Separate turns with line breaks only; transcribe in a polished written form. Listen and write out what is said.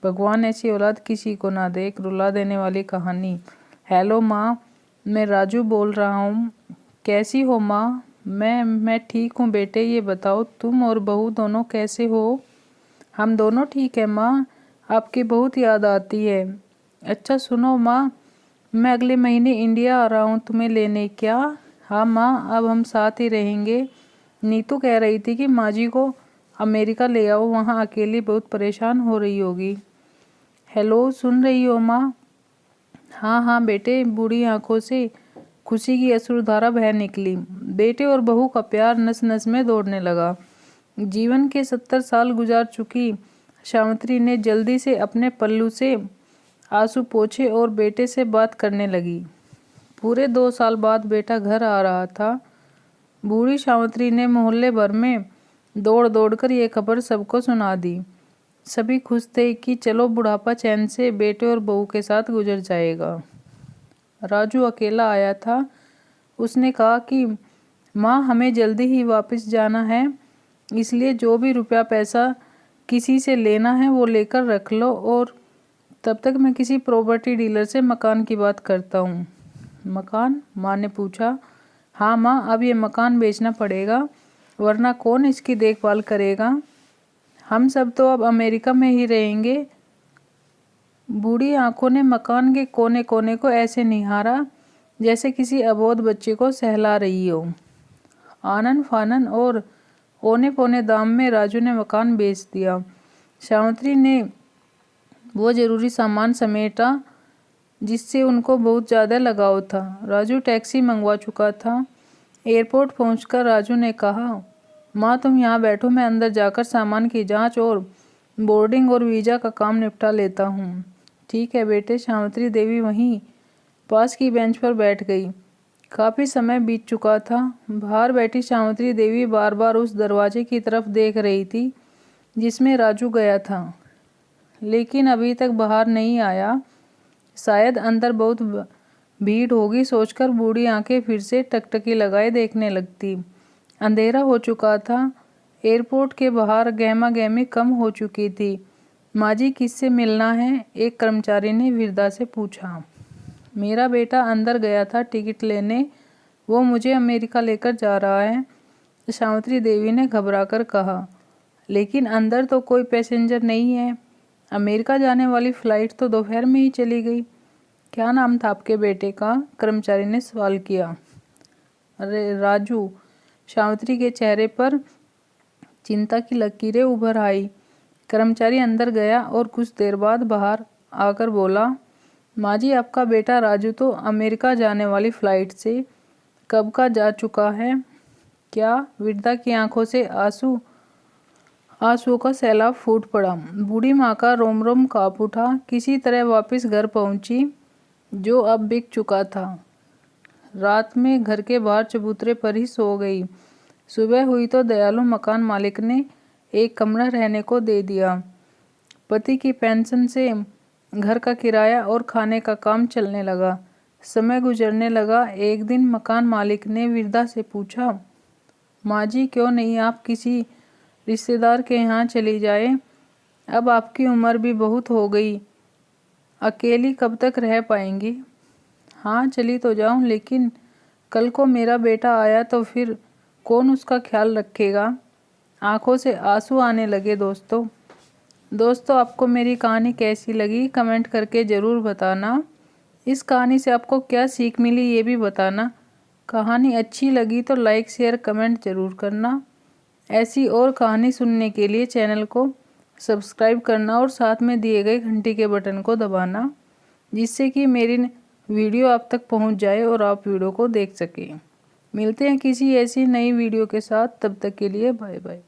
भगवान ऐसी औलाद किसी को ना दे। एक रुला देने वाली कहानी। हेलो माँ, मैं राजू बोल रहा हूँ। कैसी हो माँ? मैं ठीक हूँ बेटे। ये बताओ तुम और बहू दोनों कैसे हो? हम दोनों ठीक है माँ, आपकी बहुत याद आती है। अच्छा सुनो माँ, मैं अगले महीने इंडिया आ रहा हूँ तुम्हें लेने। क्या? हाँ माँ, अब हम साथ ही रहेंगे। नीतू कह रही थी कि माँ जी को अमेरिका ले आओ, वहाँ अकेली बहुत परेशान हो रही होगी। हेलो, सुन रही हो माँ? हाँ हाँ बेटे। बूढ़ी आंखों से खुशी की अश्रुधारा बह निकली। बेटे और बहू का प्यार नस नस में दौड़ने लगा। जीवन के 70 साल गुजार चुकी सावित्री ने जल्दी से अपने पल्लू से आंसू पोंछे और बेटे से बात करने लगी। पूरे 2 साल बाद बेटा घर आ रहा था। बूढ़ी सावित्री ने मोहल्ले भर में दौड़ दौड़ कर ये खबर सबको सुना दी। सभी खुश थे कि चलो बुढ़ापा चैन से बेटे और बहू के साथ गुजर जाएगा। राजू अकेला आया था। उसने कहा कि माँ, हमें जल्दी ही वापस जाना है, इसलिए जो भी रुपया पैसा किसी से लेना है वो लेकर रख लो, और तब तक मैं किसी प्रॉपर्टी डीलर से मकान की बात करता हूँ। मकान? माँ ने पूछा। हाँ माँ, अब ये मकान बेचना पड़ेगा, वरना कौन इसकी देखभाल करेगा? हम सब तो अब अमेरिका में ही रहेंगे। बूढ़ी आंखों ने मकान के कोने कोने को ऐसे निहारा जैसे किसी अबोध बच्चे को सहला रही हो। आनन फानन और औने पौने दाम में राजू ने मकान बेच दिया। सावित्री ने वो जरूरी सामान समेटा जिससे उनको बहुत ज़्यादा लगाव था। राजू टैक्सी मंगवा चुका था। एयरपोर्ट पहुंचकर राजू ने कहा, माँ तुम यहाँ बैठो, मैं अंदर जाकर सामान की जांच और बोर्डिंग और वीज़ा का काम निपटा लेता हूँ। ठीक है बेटे। सावित्री देवी वहीं पास की बेंच पर बैठ गई। काफ़ी समय बीत चुका था। बाहर बैठी सावित्री देवी बार बार उस दरवाजे की तरफ देख रही थी जिसमें राजू गया था, लेकिन अभी तक बाहर नहीं आया। शायद अंदर बहुत भीड़ होगी सोचकर बूढ़ी आंखें फिर से टकटकी लगाए देखने लगती। अंधेरा हो चुका था। एयरपोर्ट के बाहर गहमा गहमी कम हो चुकी थी। माँ जी किससे मिलना है? एक कर्मचारी ने वीरदा से पूछा। मेरा बेटा अंदर गया था टिकट लेने, वो मुझे अमेरिका लेकर जा रहा है, सावित्री देवी ने घबराकर कहा। लेकिन अंदर तो कोई पैसेंजर नहीं है। अमेरिका जाने वाली फ़्लाइट तो दोपहर में ही चली गई। क्या नाम था आपके बेटे का? कर्मचारी ने सवाल किया। अरे राजू। सावित्री के चेहरे पर चिंता की लकीरें उभर आई। कर्मचारी अंदर गया और कुछ देर बाद बाहर आकर बोला, माँ जी आपका बेटा राजू तो अमेरिका जाने वाली फ़्लाइट से कब का जा चुका है। क्या? विरदा की आंखों से आंसुओं का सैलाब फूट पड़ा। बूढ़ी माँ का रोम रोम काँप उठा। किसी तरह वापस घर पहुँची, जो अब बिक चुका था। रात में घर के बाहर चबूतरे पर ही सो गई। सुबह हुई तो दयालु मकान मालिक ने एक कमरा रहने को दे दिया। पति की पेंशन से घर का किराया और खाने का काम चलने लगा। समय गुजरने लगा। एक दिन मकान मालिक ने विरदा से पूछा, माँ जी क्यों नहीं आप किसी रिश्तेदार के यहाँ चली जाए? अब आपकी उम्र भी बहुत हो गई, अकेली कब तक रह पाएंगी? हाँ चली तो जाऊँ, लेकिन कल को मेरा बेटा आया तो फिर कौन उसका ख्याल रखेगा? आंखों से आंसू आने लगे। दोस्तों आपको मेरी कहानी कैसी लगी कमेंट करके ज़रूर बताना। इस कहानी से आपको क्या सीख मिली ये भी बताना। कहानी अच्छी लगी तो लाइक शेयर कमेंट ज़रूर करना। ऐसी और कहानी सुनने के लिए चैनल को सब्सक्राइब करना और साथ में दिए गए घंटी के बटन को दबाना, जिससे कि मेरी वीडियो आप तक पहुंच जाए और आप वीडियो को देख सकें। मिलते हैं किसी ऐसी नई वीडियो के साथ, तब तक के लिए बाय बाय।